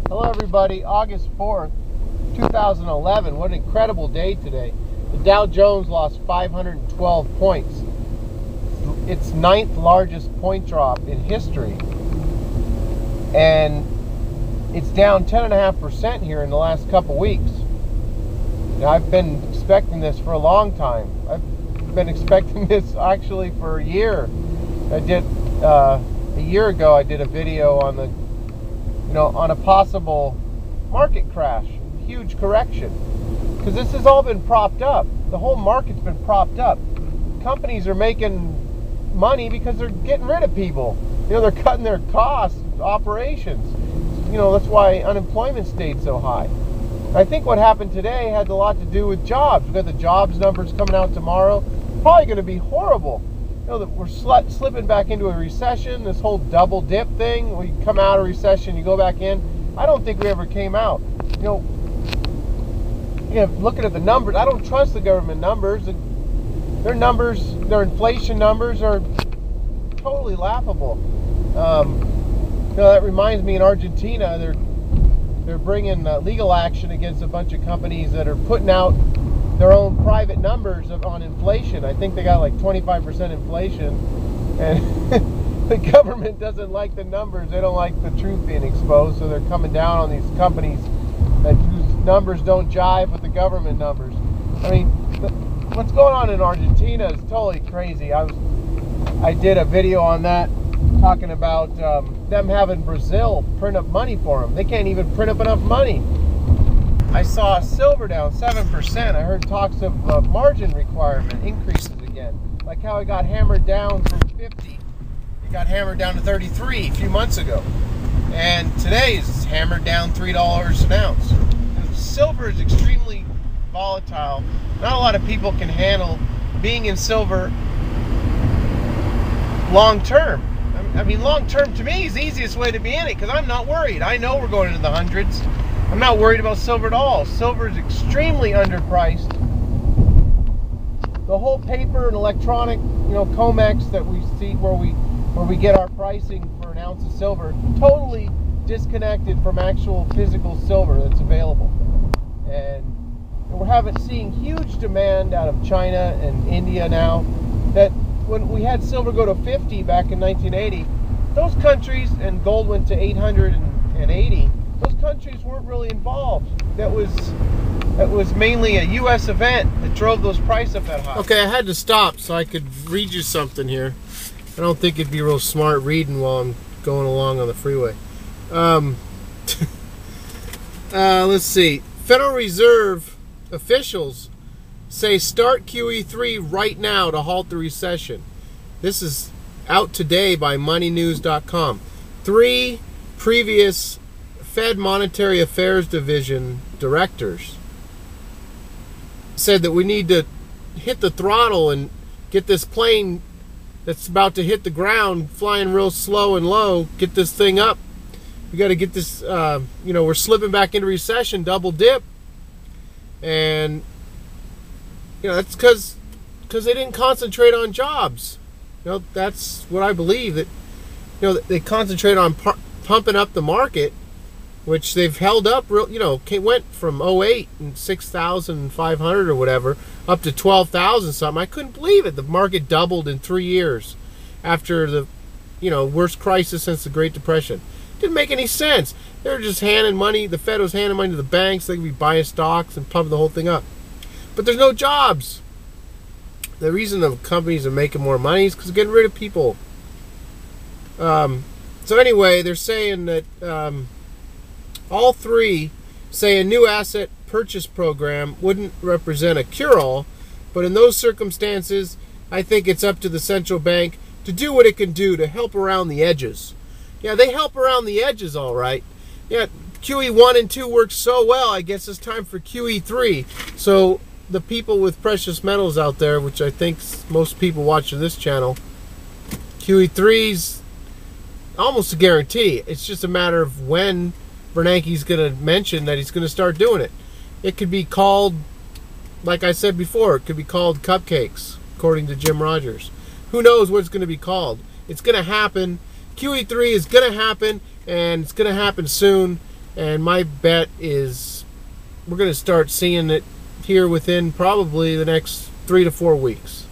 Hello everybody, August 4th, 2011. What an incredible day today. The Dow Jones lost 512 points. Its 9th largest point drop in history. And it's down 10.5% here in the last couple weeks. Now, I've been expecting this for a long time. I've been expecting this actually for a year. I did, a year ago, I did a video on the on a possible market crash, huge correction, because this has all been propped up. The whole market's been propped up. Companies are making money because they're getting rid of people. They're cutting their costs, operations. That's why unemployment stayed so high. I think what happened today had a lot to do with jobs. We've got the jobs numbers coming out tomorrow. Probably going to be horrible. That we're slipping back into a recession, this whole double dip thing, where you come out of recession, you go back in. I don't think we ever came out. Looking at the numbers, I don't trust the government numbers. Their numbers, their inflation numbers are totally laughable. That reminds me, in Argentina, they're bringing legal action against a bunch of companies that are putting out their own private numbers on inflation. I think they got like 25% inflation, and the government doesn't like the numbers. They don't like the truth being exposed, so they're coming down on these companies whose numbers don't jive with the government numbers. I mean, what's going on in Argentina is totally crazy. I did a video on that, talking about them having Brazil print up money for them. They can't even print up enough money. I saw silver down 7%. I heard talks of margin requirement increases again. Like how it got hammered down from 50. It got hammered down to 33 a few months ago. And today is hammered down $3 an ounce. Silver is extremely volatile. Not a lot of people can handle being in silver long term. I mean, long term to me is the easiest way to be in it, because I'm not worried. I know we're going into the hundreds. I'm not worried about silver at all. Silver is extremely underpriced. The whole paper and electronic, COMEX that we see where we get our pricing for an ounce of silver, totally disconnected from actual physical silver that's available. And we're seeing huge demand out of China and India now. That when we had silver go to 50 back in 1980, those countries, and gold went to 880. Those countries weren't really involved. That was mainly a U.S. event that drove those prices up that high. Okay, I had to stop so I could read you something here. I don't think it'd be real smart reading while I'm going along on the freeway. Let's see. Federal Reserve officials say start QE3 right now to halt the recession. This is out today by moneynews.com. 3 previous Fed Monetary Affairs Division directors said that we need to hit the throttle and get this plane that's about to hit the ground flying real slow and low, get this thing up. We got to get this, we're slipping back into recession, double dip. And, that's because they didn't concentrate on jobs. That's what I believe, that, they concentrate on pumping up the market, which they've held up real, went from 08 and 6,500 or whatever up to 12,000 something. I couldn't believe it. The market doubled in 3 years after the, worst crisis since the Great Depression. Didn't make any sense. They were just handing money. The Fed was handing money to the banks. They could be buying stocks and pumping the whole thing up. But there's no jobs. The reason the companies are making more money is because they're getting rid of people. So anyway, they're saying that all 3 say a new asset purchase program wouldn't represent a cure-all, but in those circumstances, I think it's up to the central bank to do what it can do to help around the edges. Yeah, they help around the edges, all right. Yeah, QE1 and 2 worked so well, I guess it's time for QE3. So the people with precious metals out there, which I think most people watching this channel, QE3's almost a guarantee. It's just a matter of when Bernanke's going to mention that he's going to start doing it. It could be called, like I said before, it could be called cupcakes, according to Jim Rogers. Who knows what it's going to be called? It's going to happen. QE3 is going to happen, and it's going to happen soon. And my bet is we're going to start seeing it here within probably the next 3 to 4 weeks.